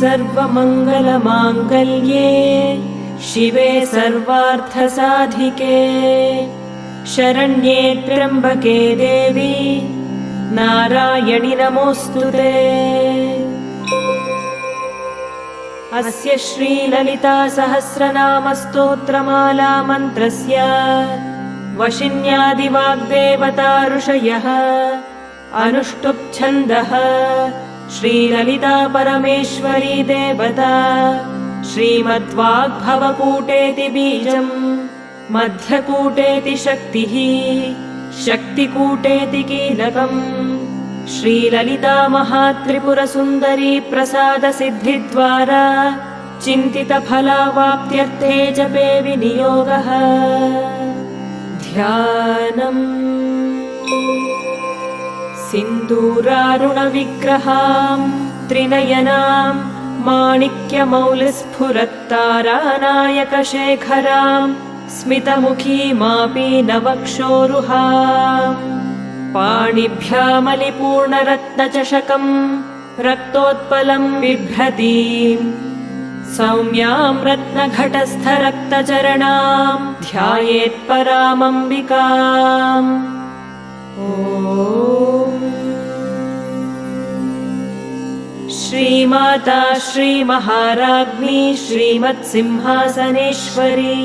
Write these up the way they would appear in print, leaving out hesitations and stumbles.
सर्वमङ्गलमाङ्गल्ये शिवे सर्वार्थसाधिके शरण्ये त्र्यम्बके देवी नारायणि नमोऽस्तुते। अस्य श्रीललिता सहस्रनामस्तोत्रमाला मन्त्रस्य वशिन्यादिवाग्देवता ऋषयः अनुष्टुप् छन्दः श्रीललिता परमेश्वरी देवता श्रीमद्वाग्भवकूटेति बीजम् मध्यकूटेति शक्तिः शक्तिकूटेति कीलकम् श्रीललिता महात्रिपुरसुन्दरी प्रसादसिद्धिद्वारा चिन्तितफलावाप्त्यर्थे जपे विनियोगः। ध्यानम् सिन्दूरारुणविग्रहां त्रिनयनां माणिक्यमौलिस्फुरत्तारानायकशेखरां स्मितमुखीमापीनवक्षोरुहां पाणिभ्यामलिपूर्णरत्नचषकं रक्तोत्पलं बिभ्रतीं सौम्यां रत्नघटस्थरक्तचरणां ध्यायेत्परामम्बिकाम्। श्रीमाता श्रीमहाराज्ञी श्रीमत्सिंहासनेश्वरी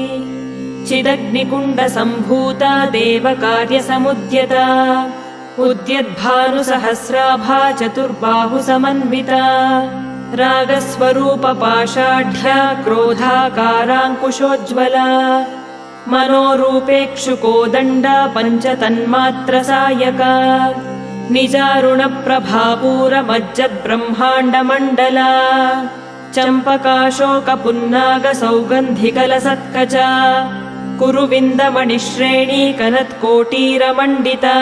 चिदग्निकुण्डसम्भूता देवकार्यसमुद्यता उद्यद्भानुसहस्राभा चतुर्बाहुसमन्विता रागस्वरूपपाषाढ्या क्रोधाकाराङ्कुशोज्ज्वला मनोरूपेक्षुकोदण्डा पञ्चतन्मात्रसायका निजारुणप्रभापूरमज्जद्ब्रह्माण्डमण्डला चम्पकाशोकपुन्नागसौगन्धिकलसत्कचा कुरुविन्दमणिश्रेणी कनत्कोटीरमण्डिता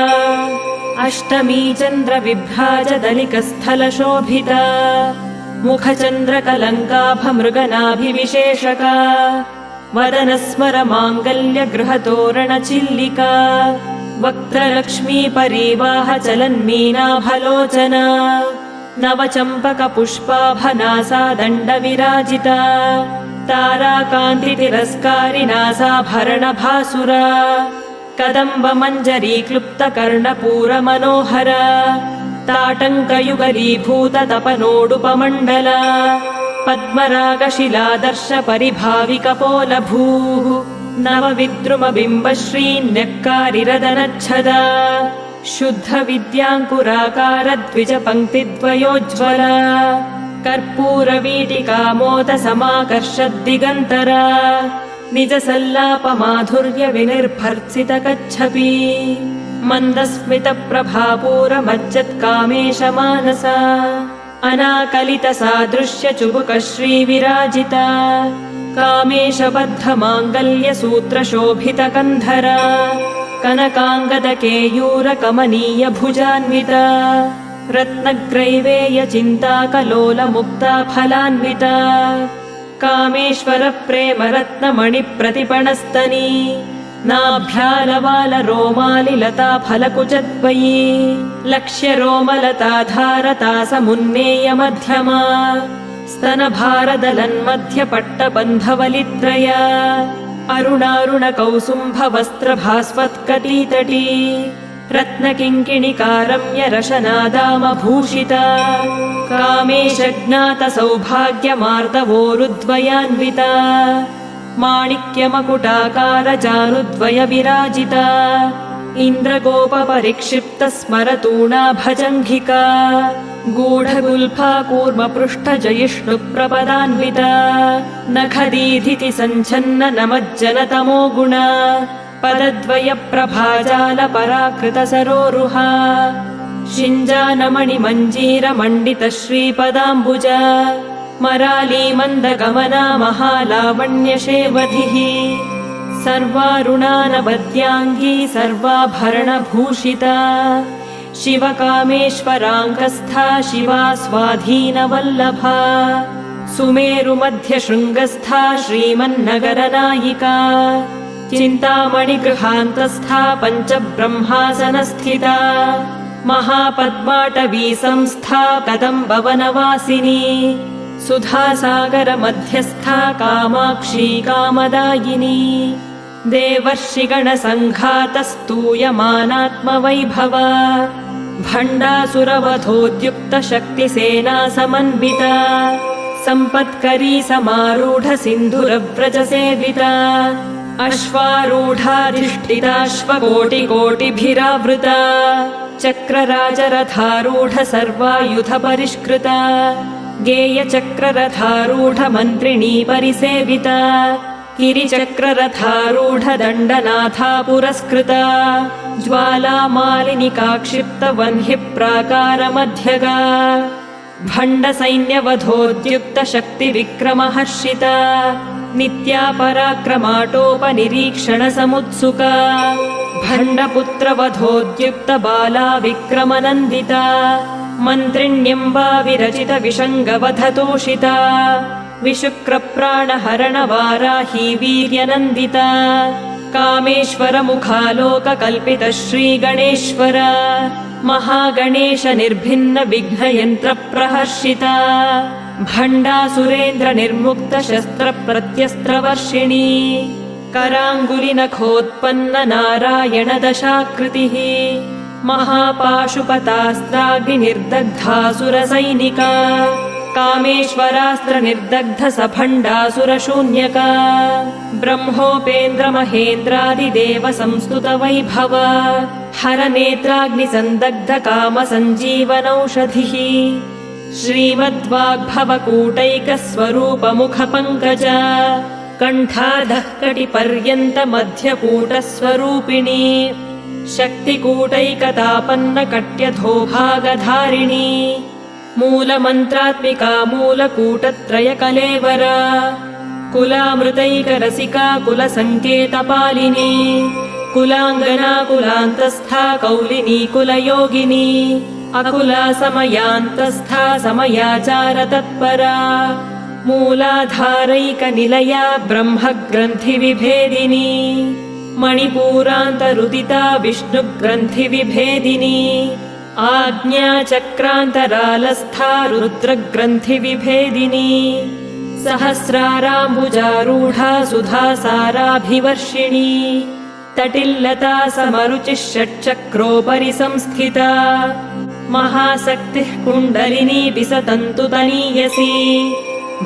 अष्टमी चन्द्रविभ्राजदलिकस्थलशोभिता मुखचन्द्रकलङ्काभमृगनाभिविशेषका वदनस्मरमाङ्गल्यगृहतोरणचिल्लिका वक्त्रलक्ष्मीपरीवाहचलन्मीनाभलोचना नवचम्पकपुष्पाभनासा दण्डविराजिता ताराकान्तितिरस्कारिनासाभरणभासुरा कदम्बमञ्जरीक्लुप्तकर्णपूरमनोहरा ताटङ्कयुगलीभूततपनोडुपमण्डला पद्मरागशिलादर्शपरिभाविकपोलभूः नवविद्रुमबिम्बश्रीन्यक्कारिरदनच्छदा शुद्धविद्याङ्कुराकारद्विजपङ्क्तिद्वयोज्ज्वला कर्पूरवीटिकामोदसमाकर्षद्दिगन्तरा निजसल्लापमाधुर्यविनिर्भर्त्सितकच्छपी मन्दस्मितप्रभापूरमज्जत्कामेशमानसा अनाकलितसादृश्यचुबुकश्रीविराजिता कामेशबद्धमाङ्गल्यसूत्रशोभितकन्धरा कनकाङ्गदकेयूरकमनीयभुजान्विता रत्नग्रैवेयचिन्ताकलोलमुक्ता फलान्विता कामेश्वरप्रेमरत्नमणिप्रतिपणस्तनी नाभ्यालवालरोमालिलता फलकुचद्वयी लक्ष्यरोमलताधारतासमुन्नेयमध्यमा स्तनभारदलन्मध्यपट्टबन्धवलित्रया अरुणारुणकौसुम्भवस्त्रभास्वत्कटीतटी रत्नकिङ्किणिकारम्यरशनादामभूषिता कामेशज्ञातसौभाग्यमार्दवोरुद्वयान्विता माणिक्यमकुटाकारजानुद्वयविराजिता इन्द्रगोपपरिक्षिप्तस्मरतूणा भजङ्घिका गूढगुल्फा कूर्मपृष्ठजयिष्णुप्रपदान्विता नखदीधिति सञ्छन्न नमज्जनतमो गुणा पदद्वयप्रभाजालपराकृतसरोरुहा शिञ्जानमणिमञ्जीरमण्डितश्रीपदाम्बुजा मरालीमन्दगमना महालावण्यशेवधिः सर्वारुणानवद्याङ्गी सर्वाभरणभूषिता शिवकामेश्वराङ्कस्था शिवा स्वाधीनवल्लभा सुमेरुमध्यशृङ्गस्था श्रीमन्नगरनायिका चिन्तामणिगृहान्तस्था पञ्चब्रह्मासनस्थिता महापद्माटवी संस्था कदम्बवनवासिनी सुधासागरमध्यस्था कामाक्षी कामदायिनी देवर्षिगणसङ्घातस्तूयमानात्मवैभवा भण्डासुरवधोद्युक्तशक्तिसेना समन्विता सम्पत्करी समारूढसिन्धुरव्रजसेविता अश्वारूढाधिष्ठिताश्वकोटिकोटिभिरावृता चक्रराजरथारूढ सर्वायुधपरिष्कृता गेयचक्ररथारूढमन्त्रिणी परिसेविता गिरिचक्ररथारूढ दण्डनाथा पुरस्कृता ज्वालामालिनिकाक्षिप्तवह्निप्राकारमध्यगा भण्डसैन्यवधोद्युक्तशक्तिविक्रमहर्षिता नित्या पराक्रमाटोपनिरीक्षणसमुत्सुका भण्डपुत्रवधोद्युक्तबाला विक्रमनन्दिता मन्त्रिण्यम्बा विरचितविषङ्गवधतोषिता विशुक्रप्राणहरणवाराही वीर्यनन्दिता कामेश्वरमुखालोककल्पित श्रीगणेश्वर महागणेश निर्भिन्न विघ्नयन्त्रप्रहर्षिता भण्डासुरेन्द्रनिर्मुक्तशस्त्रप्रत्यस्त्रवर्षिणी कराङ्गुलिनखोत्पन्न नारायणदशाकृतिः महापाशुपतास्त्राग्निर्दग्धासुरसैनिका कामेश्वरास्त्रनिर्दग्धसभण्डासुरशून्यका ब्रह्मोपेन्द्रमहेन्द्रादिदेवसंस्तुतवैभव हरनेत्राग्निसन्दग्धकामसञ्जीवनौषधिः श्रीमद्वाग्भवकूटैकस्वरूपमुखपङ्कज कण्ठाधः कटिपर्यन्तमध्यकूटस्वरूपिणी शक्तिकूटैकतापन्नकट्यधोभागधारिणी मूलमन्त्रात्मिका मूलकूटत्रयकलेवरा कुलामृतैकरसिका कुलसङ्केतपालिनी कुलाङ्गना कुलान्तस्था कौलिनी कुलयोगिनी अकुला समयान्तस्था समयाचारतत्परा मूलाधारैकनिलया ब्रह्मग्रन्थिविभेदिनी मणिपूरान्तरुदिता विष्णुग्रन्थिविभेदिनी आज्ञाचक्रान्तरालस्था रुद्रग्रन्थिविभेदिनी सहस्राराम्बुजारूढा सुधासाराभिवर्षिणी तटिल्लता समरुचिः षट्चक्रोपरि संस्थिता महाशक्तिः कुण्डलिनी विसतन्तुतनीयसी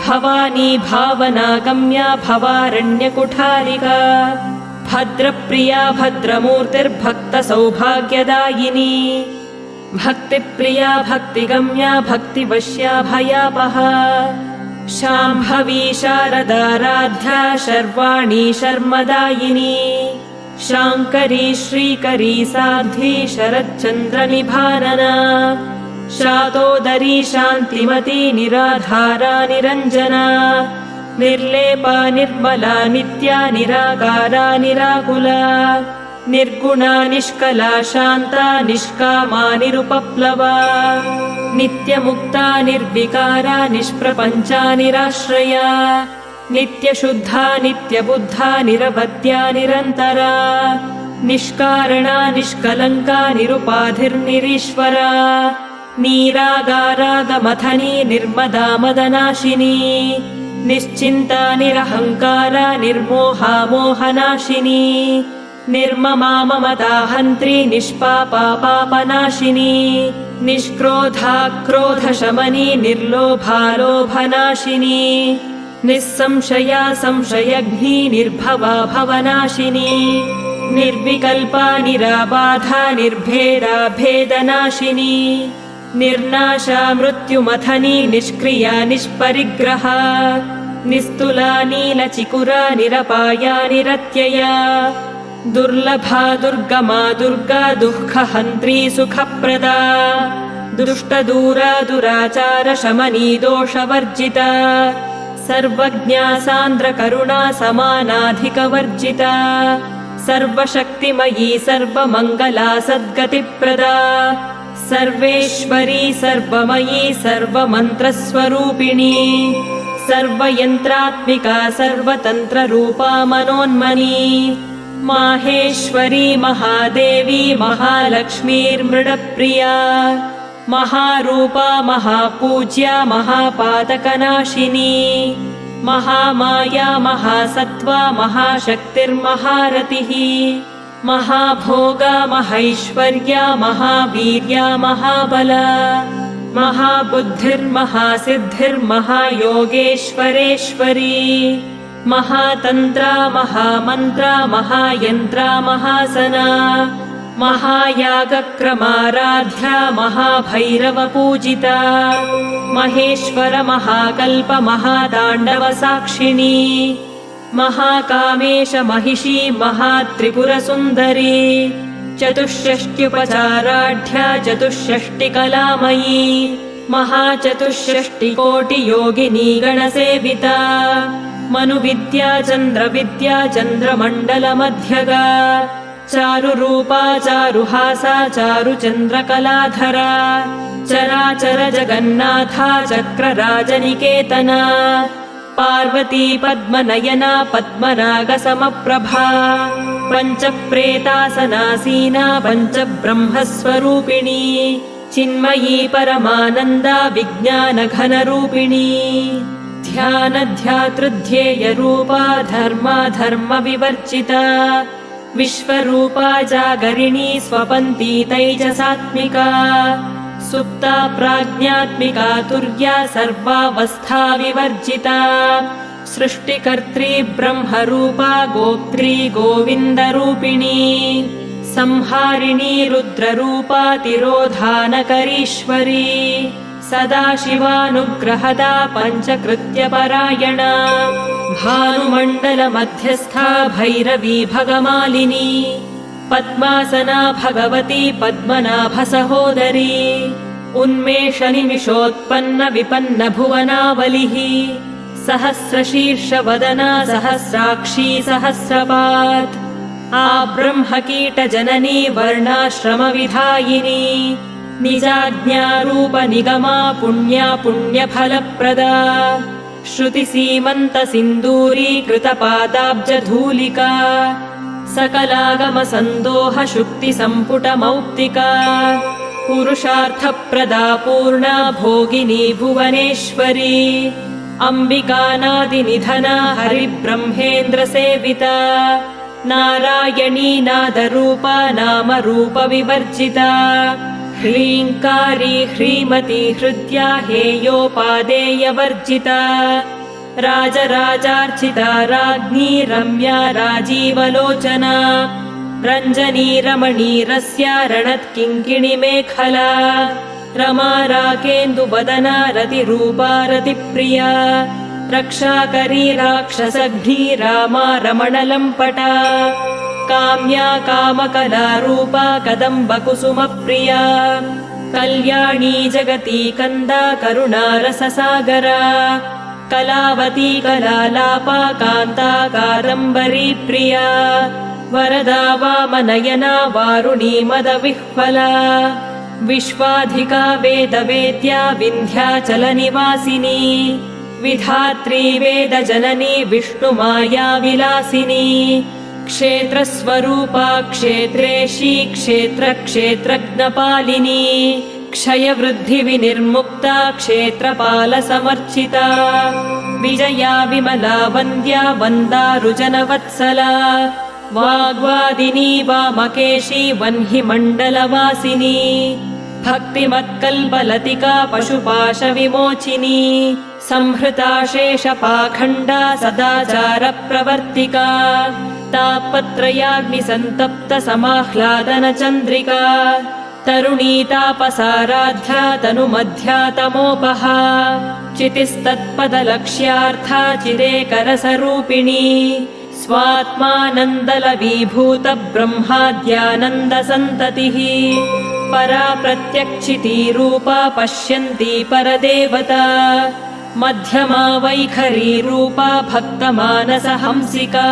भवानी भावनागम्या भवारण्यकुठारिका भद्रप्रिया भद्रमूर्तिर्भक्तसौभाग्यदायिनी भक्तिप्रिया भक्तिगम्या भक्तिवश्या भयापहा शाम्भवी शारदाराध्या शर्वाणी शर्मदायिनी शाङ्करी श्रीकरी साध्वी शरच्चन्द्रनिभानना शातोदरी शान्तिमती निराधारा निरञ्जना निर्लेपा निर्मला नित्या निराकारा निराकुला निर्गुणा निष्कला शान्ता निष्कामा निरुपप्लवा नित्यमुक्ता निर्विकारा निष्प्रपञ्चा निराश्रया नित्यशुद्धा नित्यबुद्धा निरवद्या निरन्तरा निष्कारणा निष्कलङ्का निरुपाधिर्निरीश्वरा नीरागारागमथनी निर्मदा मदनाशिनी निश्चिन्ता निरहङ्कारा निर्मोहा मोहनाशिनी निर्ममा ममताहन्त्री निष्पापा पापनाशिनी निष्क्रोधा क्रोधशमनी निर्लोभा लोभनाशिनी निस्संशया संशयघ्नी निर्भवा भवनाशिनी निर्विकल्पा निराबाधा निर्भेदा भेदनाशिनी निर्नाशा मृत्युमथनी निष्क्रिया निष्परिग्रहा निस्तुला नीलचिकुरा निरपाया निरत्यया दुर्लभा दुर्गमा दुर्गा दुःखहन्त्री सुखप्रदा दुष्टदूरा दुराचार शमनी दोषवर्जिता सर्वज्ञा सान्द्रकरुणा समानाधिकवर्जिता सर्वशक्तिमयी सर्वमङ्गला सद्गतिप्रदा सर्वेश्वरी सर्वमयी सर्वमन्त्रस्वरूपिणी सर्वयन्त्रात्मिका सर्वतन्त्ररूपा मनोन्मनी माहेश्वरी महादेवी महालक्ष्मीर्मृडप्रिया महारूपा महापूज्या महापातकनाशिनी महामाया महासत्त्वा महाशक्तिर्महारतिः महाभोगा महैश्वर्या महावीर्या महाबला महाबुद्धिर्महासिद्धिर्महायोगेश्वरेश्वरी महातन्त्रा महामन्त्रा महायन्त्रा महासना महायागक्रमाराध्या महाभैरवपूजिता महेश्वर महाकल्प महाताण्डवसाक्षिणी महाकामेश महिषी महात्रिपुरसुन्दरी चतुष्षष्ट्युपचाराढ्या चतुष्षष्टिकलामयी महाचतुष्षष्टिकोटियोगिनी गणसेविता मनुविद्या चन्द्रविद्या चन्द्रमण्डलमध्यगा चारुरूपा चारुहासा चारुचन्द्रकलाधरा चराचर जगन्नाथा चक्रराजनिकेतना पार्वती पद्मनयना पद्मनागसमप्रभा पञ्चप्रेतासनासीना पञ्चब्रह्मस्वरूपिणी चिन्मयी परमानन्दा विज्ञानघनरूपिणी ध्यानध्यातृध्येयरूपा धर्माधर्मविवर्जिता विश्वरूपा जागरिणी स्वपन्ती तैजसात्मिका सुप्ता प्राज्ञात्मिका तुर्या सर्वावस्था विवर्जिता सृष्टिकर्त्री ब्रह्मरूपा गोप्त्री गोविन्दरूपिणी संहारिणी रुद्ररूपा तिरोधानकरीश्वरी सदाशिवानुग्रहदा पञ्चकृत्यपरायणा भानुमण्डलमध्यस्था भैरवी भगमालिनी पद्मासना भगवती पद्मनाभसहोदरी उन्मेषनिमिषोत्पन्न विपन्न भुवनावलिः सहस्रशीर्षवदना सहस्राक्षी सहस्रपात् आब्रह्मकीटजननी वर्णाश्रमविधायिनी निजाज्ञारूपनिगमा पुण्या पुण्यफलप्रदा श्रुतिसीमन्तसिन्दूरीकृतपादाब्जधूलिका सकलागमसन्दोहशुक्तिसम्पुटमौक्तिका पुरुषार्थप्रदा पूर्णा भोगिनी भुवनेश्वरी अम्बिकानादिनिधना हरिब्रह्मेन्द्रसेविता नारायणी नादरूपा नामरूपविवर्जिता ह्रीङ्कारी ह्रीमती हृद्या हेयोपादेयवर्जिता राजराजार्चिता राज्ञी रम्या राजीवलोचना रञ्जनी रमणीरस्या रणत्किङ्किणिमेखला रमा राकेन्दुवदना रतिरूपा रतिप्रिया रक्षाकरी राक्षसघ्नी रामा रमणलम्पटा काम्या कामकलारूपा कदम्बकुसुमप्रिया कल्याणी जगती कन्दा करुणारससागरा कलावती कलालापा कान्ता कादम्बरी प्रिया वरदा वामनयना वारुणी मदविह्वला विश्वाधिका वेदवेद्या विन्ध्याचलनिवासिनी विधात्री वेदजननी विष्णुमाया विलासिनी क्षेत्रस्वरूपा क्षेत्रेशी क्षेत्रक्षेत्रज्ञपालिनी क्षयवृद्धिविनिर्मुक्ता क्षेत्रपालसमर्चिता विजया विमला वन्द्या वन्दारुजनवत्सला वाग्वादिनी वामकेशी वह्निमण्डलवासिनी भक्तिमत्कल्पलतिका पशुपाशविमोचिनी संहृता शेषपाखण्डा सदाचारप्रवर्तिका तापत्रयाग्निसन्तप्तसमाह्लादनचन्द्रिका तरुणी तापसाराध्या तनुमध्या तमोपहा चितिस्तत्पदलक्ष्यार्था चिदेकरसरूपिणी स्वात्मानन्दलवीभूत ब्रह्माद्यानन्दसन्ततिः परा प्रत्यक्षितीरूपा पश्यन्ती परदेवता मध्यमा वैखरी रूपा भक्तमानसहंसिका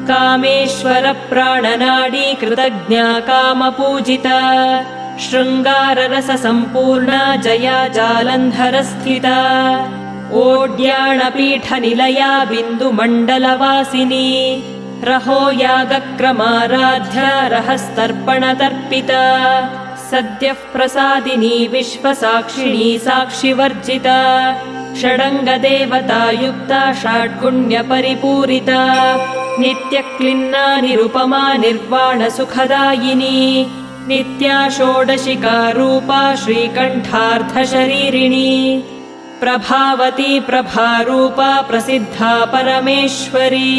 कामेश्वर प्राणनाडी कृतज्ञा कामपूजिता शृङ्गाररससम्पूर्णा जया जालन्धरस्थिता ओड्याणपीठनिलया बिन्दुमण्डलवासिनी रहो यागक्रमाराध्या रहस्तर्पणतर्पिता सद्यः प्रसादिनी विश्वसाक्षिणी साक्षिवर्जिता षडङ्गदेवता युक्ता षड्गुण्यपरिपूरिता नित्यक्लिन्ना निरुपमा निर्वाणसुखदायिनी नित्या षोडशिका रूपा श्रीकण्ठार्धशरीरिणी प्रभावती प्रभारूपा प्रसिद्धा परमेश्वरी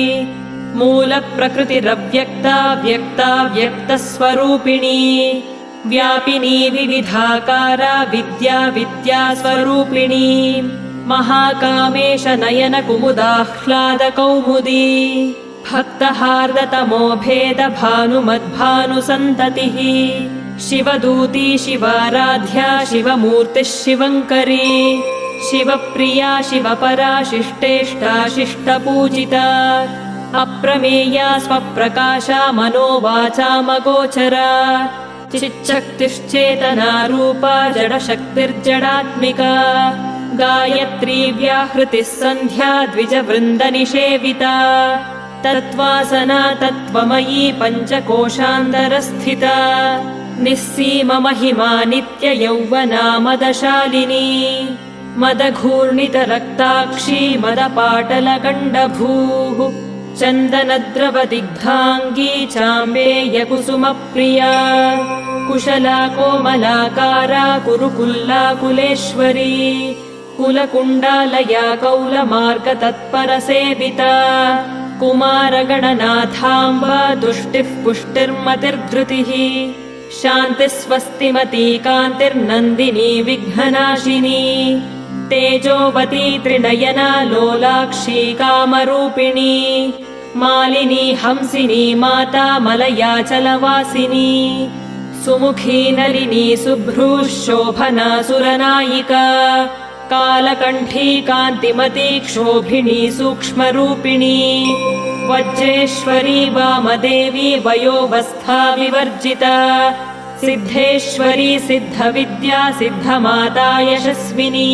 मूलप्रकृतिरव्यक्ता व्यक्ता व्यक्तस्वरूपिणी व्यापिनी विविधाकारा विद्या विद्यास्वरूपिणी महाकामेश नयन कुमुदाह्लादकौमुदी भक्तहार्दतमो भेद भानुमद्भानुसन्ततिः शिवदूती शिवाराध्या शिवमूर्तिः शिवङ्करी शिवप्रिया शिवपरा शिष्टेष्टा शिष्टपूजिता अप्रमेया स्वप्रकाशा मनोवाचामगोचरा चिच्छक्तिश्चेतना रूपा जडशक्तिर्जडात्मिका गायत्री व्याहृतिः सन्ध्या द्विजवृन्दनिषेविता तत्त्वासना तत्त्वमयी पञ्चकोशान्तरस्थिता निःसीममहिमा नित्ययौवना मदशालिनी मदघूर्णितरक्ताक्षी मदपाटलगण्डभूः चन्दनद्रवदिग्धाङ्गी चाम्बेयकुसुमप्रिया कुशला कोमलाकारा कुरुकुल्लाकुलेश्वरी कुलकुण्डालया कौलमार्गतत्परसेविता कुमारगणनाथाम्बा तुष्टिः पुष्टिर्मतिर्धृतिः शान्तिस्वस्तिमती कान्तिर्नन्दिनी विघ्ननाशिनी तेजोवती त्रिनयना लोलाक्षी कामरूपिणी मालिनी हंसिनी माता मलयाचलवासिनी सुमुखी नलिनी शुभ्रूः शोभना सुरनायिका कालकण्ठी कान्तिमती क्षोभिणी सूक्ष्मरूपिणी वज्रेश्वरी वामदेवी वयोवस्था विवर्जिता सिद्धेश्वरी सिद्धविद्या सिद्धमाता यशस्विनी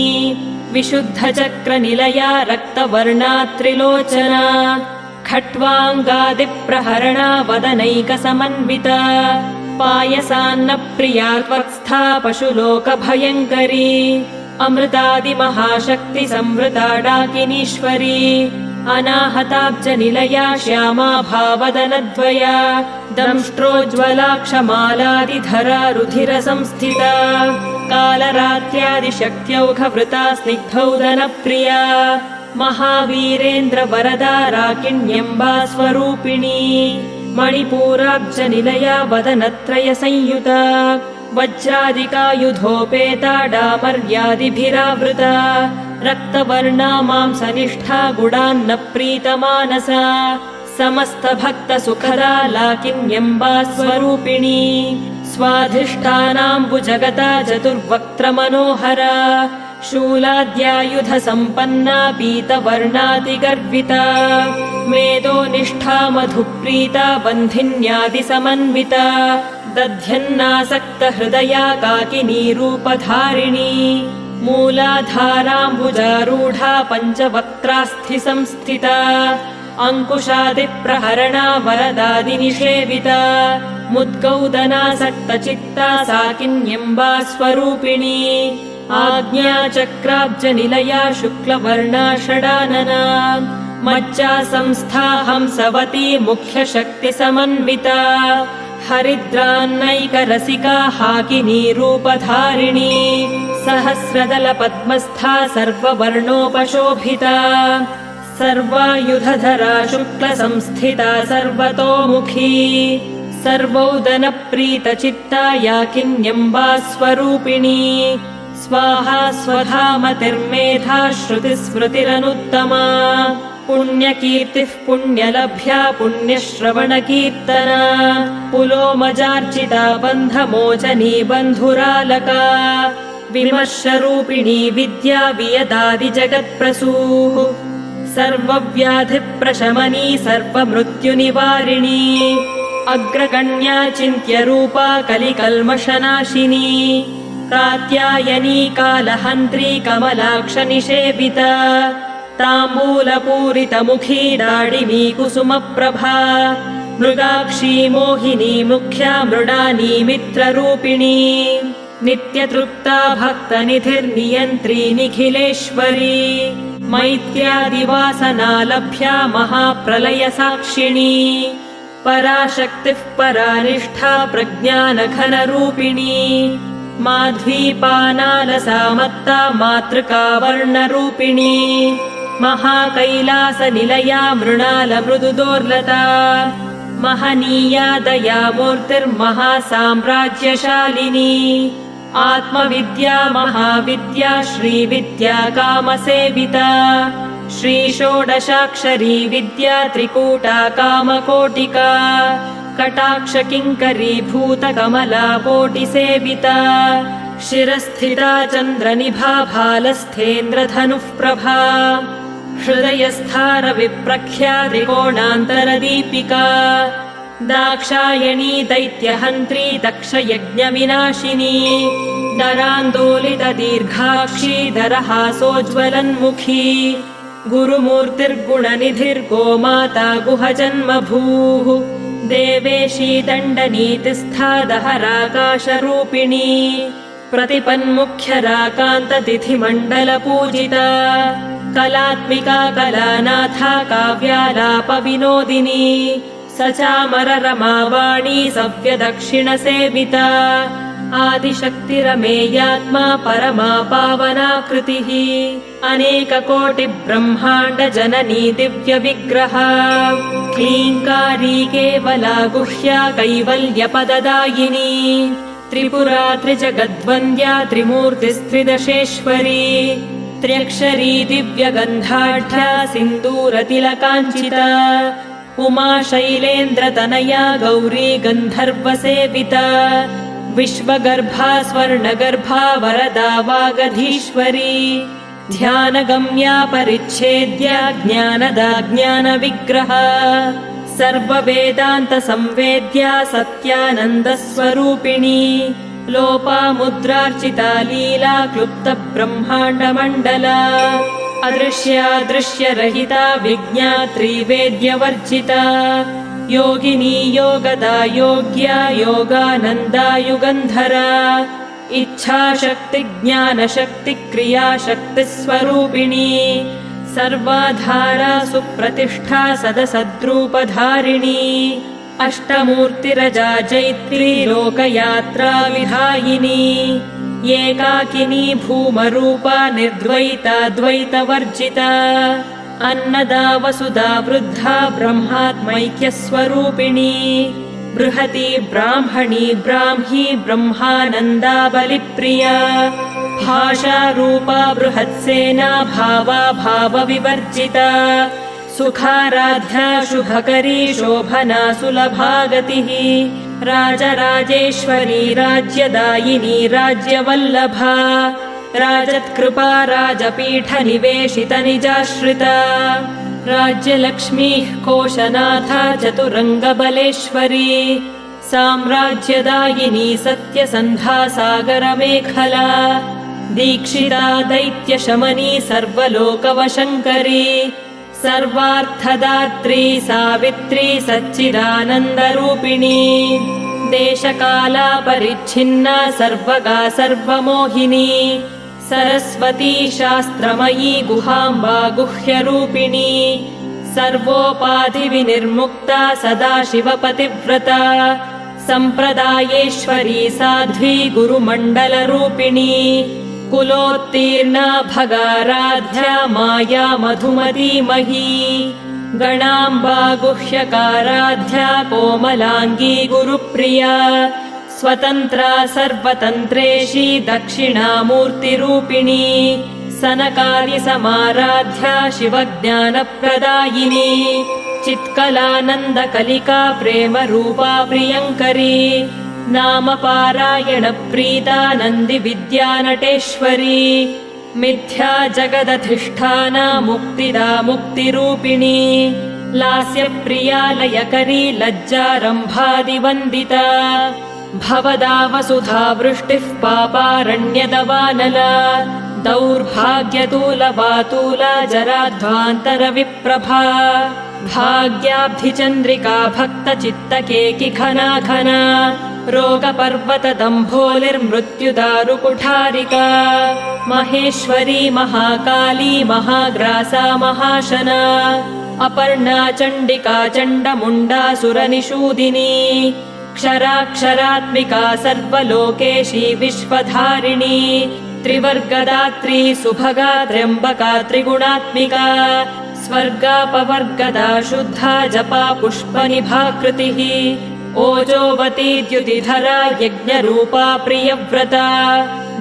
विशुद्धचक्रनिलया रक्तवर्णा त्रिलोचना खट्वाङ्गादिप्रहरणा वदनैकसमन्विता पायसान्नप्रिया त्वत्स्था पशुलोकभयङ्करी अमृतादिमहाशक्तिसंवृता डाकिनीश्वरी अनाहताब्जनिलया श्यामा भावदनद्वया दंष्ट्रोज्ज्वलाक्षमालादिधरा रुधिरसंस्थिता कालरात्र्यादिशक्त्यौघवृता स्निग्धौदनप्रिया महावीरेन्द्रवरदा राकिण्यम्बा स्वरूपिणी मणिपूराब्जनिलया वदनत्रयसंयुता वज्रादिकायुधोपेता डामर्यादिभिरावृता रक्तवर्णा मांसनिष्ठा गुडान्नप्रीतमानसा समस्तभक्तसुखदा लाकिन्यम्बा स्वरूपिणी स्वाधिष्ठानाम्बुजगता चतुर्वक्त्रमनोहरा शूलाद्यायुधसम्पन्ना पीतवर्णातिगर्विता मेदोनिष्ठा मधुप्रीता बन्धिन्यादिसमन्विता दध्यन्नासक्तहृदया काकिनी रूपधारिणी मूलाधाराम्बुजारूढा पञ्चवक्त्रास्थिसंस्थिता अङ्कुशादिप्रहरणा वरदादिनिषेविता मुद्गौदनासक्तचित्ता साकिन्यम्बा स्वरूपिणी आज्ञाचक्राब्जनिलया शुक्लवर्णा षडानना मज्जा संस्था हंसवती मुख्यशक्तिसमन्विता हरिद्रान्नैकरसिका हाकिनी रूपधारिणी सहस्रदलपद्मस्था सर्ववर्णोपशोभिता सर्वायुधधरा शुक्लसंस्थिता सर्वतोमुखी सर्वौदनप्रीतचित्ता याकिन्यम्बा स्वरूपिणी स्वाहा स्वधामतिर्मेधा श्रुतिस्मृतिरनुत्तमा पुण्यकीर्तिः पुण्यलभ्या पुण्यश्रवणकीर्तना पुलोमजार्चिता बन्धमोचनी बन्धुरालका विमर्शरूपिणी विद्या वियदादिजगत्प्रसूः सर्वव्याधिप्रशमनी सर्वमृत्युनिवारिणी अग्रगण्या चिन्त्यरूपा कलिकल्मषनाशिनी कात्यायनी कालहन्त्री कमलाक्षनिषेविता ताम्बूलपूरितमुखी दाडिमी कुसुमप्रभा मृगाक्षी मोहिनी मुख्या मृडानी मित्ररूपिणी नित्यतृप्ता भक्तनिधिर्नियन्त्री निखिलेश्वरी मैत्र्यादिवासनालभ्या महाप्रलयसाक्षिणी पराशक्तिः परानिष्ठा प्रज्ञानघनरूपिणी माध्वीपानालसामत्ता मातृका वर्णरूपिणी महाकैलासनिलया मृणालमृदुदोर्लता महनीया दयामूर्तिर्महासाम्राज्यशालिनी आत्मविद्या महाविद्या श्रीविद्या कामसेविता श्रीषोडशाक्षरी विद्या त्रिकूटा कामकोटिका कटाक्षकिङ्करी भूतकमला कोटिसेविता शिरस्थिता चन्द्रनिभा भालस्थेन्द्रधनुः प्रभा हृदयस्थारविप्रख्या त्रिकोणान्तरदीपिका दाक्षायणी दैत्यहन्त्री दक्षयज्ञविनाशिनी दरान्दोलितदीर्घाक्षी दरहासोज्ज्वलन्मुखी गुरुमूर्तिर्गुणनिधिर्गोमाता गुहजन्मभूः देवेशी दण्डनीतिस्था दहराकाशरूपिणी प्रतिपन्मुख्यराकान्ततिथिमण्डलपूजिता कलात्मिका कलानाथा काव्यालापविनोदिनी सचामररमावाणी सव्यदक्षिणसेविता आदिशक्तिरमेयात्मा परमा पावनाकृतिः अनेककोटिब्रह्माण्डजननी दिव्यविग्रहा क्लीङ्कारी केवला गुह्या कैवल्यपददायिनी त्रिपुरा त्रिजगद्वन्द्या त्रिमूर्तिस्त्रिदशेश्वरी त्र्यक्षरी दिव्यगन्धाढ्या सिन्दूरतिलकाञ्चिता उमा शैलेन्द्रतनया गौरी गन्धर्वसेविता विश्वगर्भा स्वर्णगर्भा वरदा वागधीश्वरी ध्यानगम्या परिच्छेद्या ज्ञानदा ज्ञानविग्रहा सर्ववेदान्तसंवेद्या सत्यानन्दस्वरूपिणी लोपामुद्रार्चिता लीला क्लुप्तब्रह्माण्डमण्डला अदृश्या दृश्यरहिता विज्ञात्री वेद्यवर्जिता योगिनी योगदा योग्या योगानन्दा युगन्धरा इच्छाशक्ति ज्ञानशक्ति क्रियाशक्तिस्वरूपिणी सर्वाधारा सुप्रतिष्ठा सदसद्रूपधारिणी अष्टमूर्तिरजा जैत्री लोकयात्रा विधायिनी एकाकिनी भूमरूपा निर्द्वैता द्वैतवर्जिता अन्नदा वसुधा वृद्धा ब्रह्मात्मैक्यस्वरूपिणी बृहती ब्राह्मणी ब्राह्मी ब्रह्मानन्दा बलिप्रिया भाषारूपा बृहत्सेना भावा भावविवर्जिता सुखाराध्या शुभकरी शोभना सुलभागतिः राजराजेश्वरी राज्यदायिनी राज्यवल्लभा राजत्कृपा राजपीठनिवेशितनिजाश्रिता राज्यलक्ष्मीः कोशनाथा चतुरङ्गबलेश्वरी साम्राज्यदायिनी सत्यसन्धा सागरमेखला दीक्षिता दैत्यशमनी सर्वलोकवशङ्करी सर्वार्थदात्री सावित्री सच्चिदानन्दरूपिणी देशकाला परिच्छिन्ना सर्वगा सर्वमोहिनी सरस्वती शास्त्रमयी गुहाम्बा गुह्यरूपिणी सर्वोपाधिविनिर्मुक्ता सदाशिवपतिव्रता सम्प्रदायेश्वरी साध्वी गुरुमण्डलरूपिणी कुलोत्तीर्णा भगाराध्या माया मधुमतीमही गणाम्बा गुह्यकाराध्या कोमलाङ्गी गुरुप्रिया स्वतन्त्रा सर्वतन्त्रेशी दक्षिणामूर्तिरूपिणी सनकादिसमाराध्या शिवज्ञानप्रदायिनी चित्कलानन्दकलिका प्रेमरूपा प्रियङ्करी नामपारायणप्रीता नन्दिविद्यानटेश्वरी मिथ्या जगदधिष्ठाना मुक्तिदा मुक्तिरूपिणी लास्यप्रिया लयकरी लज्जारम्भादिवन्दिता भवदा वसुधा वृष्टिः पापारण्यदवानला दौर्भाग्यतूलवातूला जराध्वान्तरविप्रभा भाग्याब्धिचन्द्रिका भक्तचित्तकेकि घना घना रोगपर्वतदम्भोलिर्मृत्युदारुकुठारिका महेश्वरी महाकाली महाग्रासा महाशना अपर्णा चण्डिका चण्डमुण्डासुरनिषूदिनी क्षराक्षरात्मिका सर्वलोकेशी विश्वधारिणी त्रिवर्गदात्री सुभगा त्र्यम्बका त्रिगुणात्मिका स्वर्गापवर्गदा शुद्धा जपा पुष्पनिभाकृतिः ओजोवती द्युतिधरा यज्ञरूपा प्रियव्रता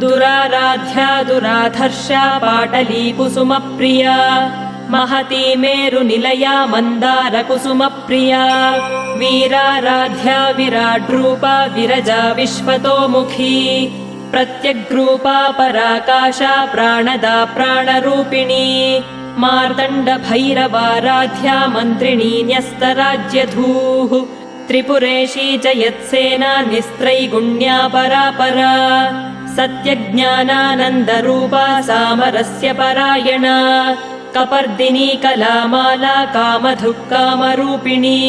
दुराराध्या दुराधर्षा पाटली कुसुमप्रिया महती मेरुनिलया मन्दारकुसुमप्रिया वीराराध्या विराड्रूपा विरजा विश्वतोमुखी प्रत्यग्रूपा पराकाशा प्राणदा प्राणरूपिणी मार्तण्डभैरवाराध्या मन्त्रिणी न्यस्तराज्यधूः त्रिपुरेशी जयत्सेना निस्त्रैगुण्या परापरा सत्यज्ञानानन्दरूपा सामरस्य परायणा कपर्दिनी कलामाला कामधुक् कामरूपिणी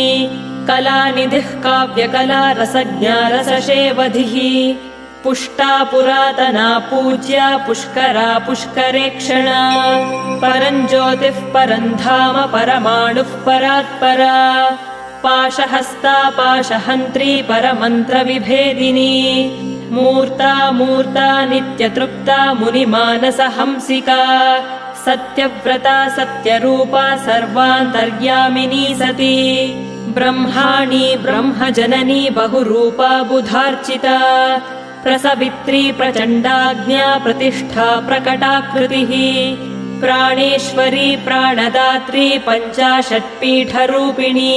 कलानिधिः काव्यकला रसज्ञा रसशेवधिः पुष्टा पुरातना पूज्या पुष्करा पुष्करेक्षणा परञ्ज्योतिः परन्धाम परमाणुः परात्परा पाशहस्ता पाशहन्त्री परमन्त्रविभेदिनी मूर्ता मूर्ता नित्यतृप्ता मुनिमानसहंसिका सत्यव्रता सत्यरूपा सर्वान्तर्यामिनी सती ब्रह्माणी ब्रह्मजननी बहुरूपा बुधार्चिता प्रसवित्री प्रचण्डाज्ञा प्रतिष्ठा प्रकटाकृतिः प्राणेश्वरी प्राणदात्री पञ्चाशत्पीठरूपिणी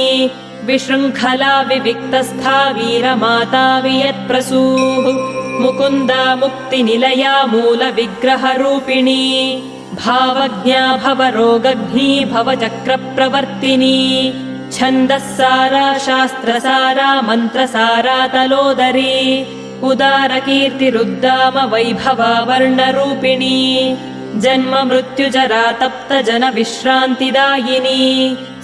विशृङ्खला विविक्तस्था वीरमाता वियत्प्रसूः मुकुन्दा मुक्तिनिलया मूलविग्रहरूपिणी भावज्ञा भवरोगघ्नी भवचक्रप्रवर्तिनी छन्दःसारा शास्त्रसारा मन्त्रसारा तलोदरी उदारकीर्तिरुद्दाम वैभवा वर्णरूपिणी जन्म मृत्युजरा तप्त जन विश्रान्तिदायिनी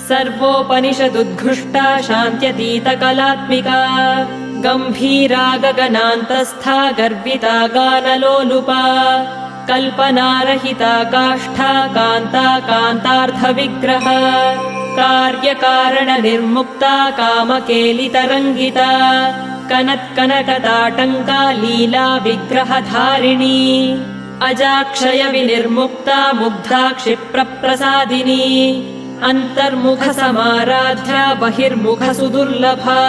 सर्वोपनिषदुद्घुष्टा शान्त्यतीत कलात्मिका गम्भीरा गगनान्तस्था गर्विता गानलोलुपा कल्पनारहिता काष्ठा कान्ता कान्तार्थविग्रह कार्यकारणनिर्मुक्ता कामकेलितरङ्गिता कनत्कनकताटङ्का लीला विग्रहधारिणी अजाक्षय विनिर्मुक्ता मुग्धा क्षिप्रप्रसादिनी अन्तर्मुखसमाराध्या बहिर्मुखसुदुर्लभा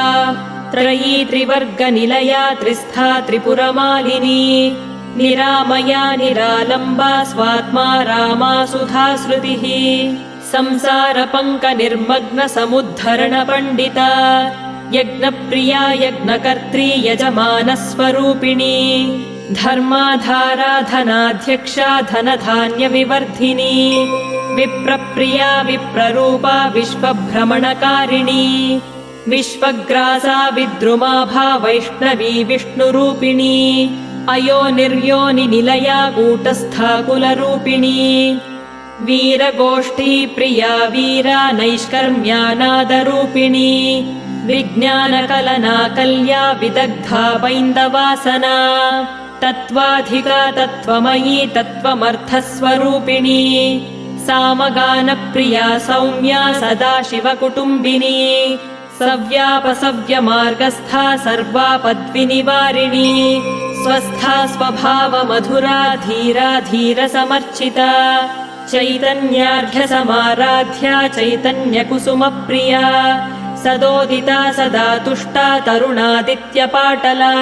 त्रयी त्रिवर्गनिलया त्रिस्था त्रिपुरमालिनी निरामया निरालम्बा स्वात्मा रामा सुधाश्रुतिः संसारपङ्कनिर्मग्नसमुद्धरणपण्डिता यज्ञप्रिया यज्ञकर्त्री यजमानस्वरूपिणी धर्माधाराधनाध्यक्षा धनधान्यविवर्धिनी विप्रप्रिया विप्ररूपा विश्वभ्रमणकारिणी विश्वग्रासा विद्रुमाभा वैष्णवी विष्णुरूपिणी अयोनिर्योनिनिलया कूटस्था कुलरूपिणी वीरगोष्ठी प्रिया वीरा नैष्कर्म्यानादरूपिणी विज्ञानकलना कल्या विदग्धा पैन्दवासना तत्त्वाधिका तत्त्वमयी तत्त्वमर्थस्वरूपिणी सामगानप्रिया सौम्या सदाशिवकुटुम्बिनी सव्यापसव्यमार्गस्था सर्वापद्विनिवारिणी स्वस्था स्वभावमधुरा धीरा धीरसमर्चिता चैतन्यार्घ्यसमाराध्या चैतन्यकुसुमप्रिया सदोदिता सदा तुष्टा तरुणादित्यपाटला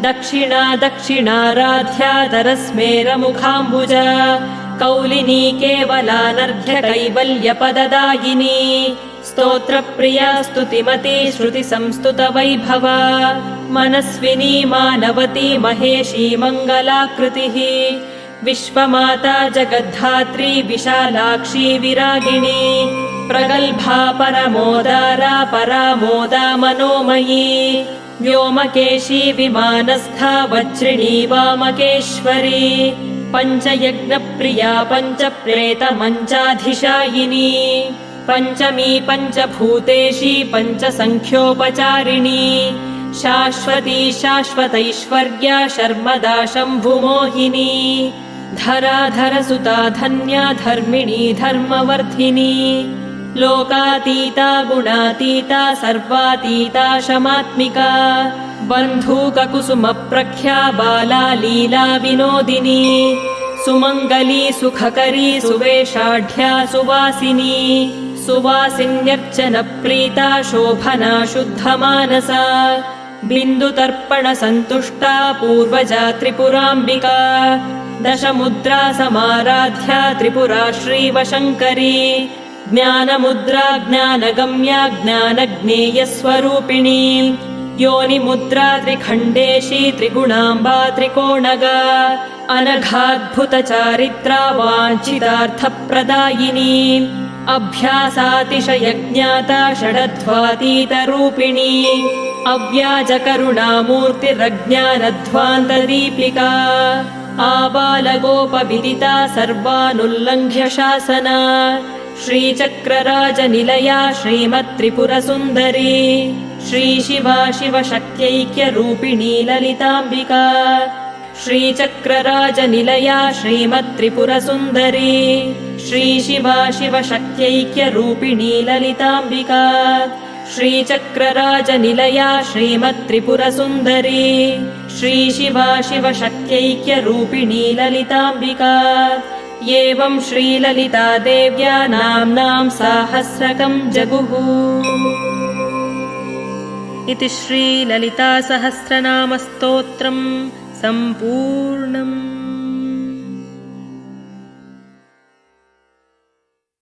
दक्षिणा दक्षिणाराध्या दरस्मेरमुखाम्बुजा कौलिनी केवलानर्घ्य कैवल्यपददायिनी स्तोत्रप्रिया स्तुतिमती श्रुतिसंस्तुतवैभवा मनस्विनी मानवती महेशी मङ्गलाकृतिः विश्वमाता जगद्धात्री विशालाक्षी विरागिणी प्रगल्भा परमोदारा परामोदा मनोमयी व्योमकेशी विमानस्था वज्रिणी वामकेश्वरी पञ्चयज्ञप्रिया पञ्चप्रेतमञ्चाधिशायिनी पञ्चमी पञ्चभूतेशी पञ्चसङ्ख्योपचारिणी शाश्वती शाश्वतैश्वर्या शर्मदा शम्भुमोहिनी धराधरसुता धन्या धर्मिणी धर्मवर्धिनी लोकातीता गुणातीता सर्वातीता शमात्मिका बन्धूककुसुमप्रख्या बाला लीला विनोदिनी सुमङ्गली सुखकरी सुवेशाढ्या सुवासिनी सुवासिन्यर्चनप्रीता शोभना शुद्धमानसा बिन्दुतर्पणसन्तुष्टा पूर्वजा त्रिपुराम्बिका दशमुद्रा समाराध्या त्रिपुरा श्रीवशङ्करी ज्ञानमुद्रा ज्ञानगम्या ज्ञानज्ञेयस्वरूपिणी योनिमुद्रा त्रिखण्डेशी त्रिगुणाम्बा त्रिकोणगा अनघाद्भुतचारित्रा वाञ्छितार्थप्रदायिनी अभ्यासातिशयज्ञाता षडध्वातीतरूपिणी अव्याजकरुणामूर्तिरज्ञानध्वान्तदीपिका आबालगोपविदिता सर्वानुल्लङ्घ्य शासना श्रीचक्रराजनिलया श्रीमत्त्रिपुरसुन्दरी श्रीशिवा शिवशक्त्यैक्यरूपिणी ललिताम्बिका श्रीचक्रराजनिलया श्रीमत्त्रिपुरसुन्दरी श्रीशिवा शिवशक्त्यैक्यरूपिणी ललिताम्बिका श्रीचक्रराजनिलया श्रीमत्त्रिपुरसुन्दरी श्रीशिवा शिवशक्त्यैक्यरूपिणी ललिताम्बिका एवं श्रीललिता देव्या नाम्नां साहस्रकं जगुः। इति श्रीललितासहस्रनामस्तोत्रम् सम्पूर्णम्।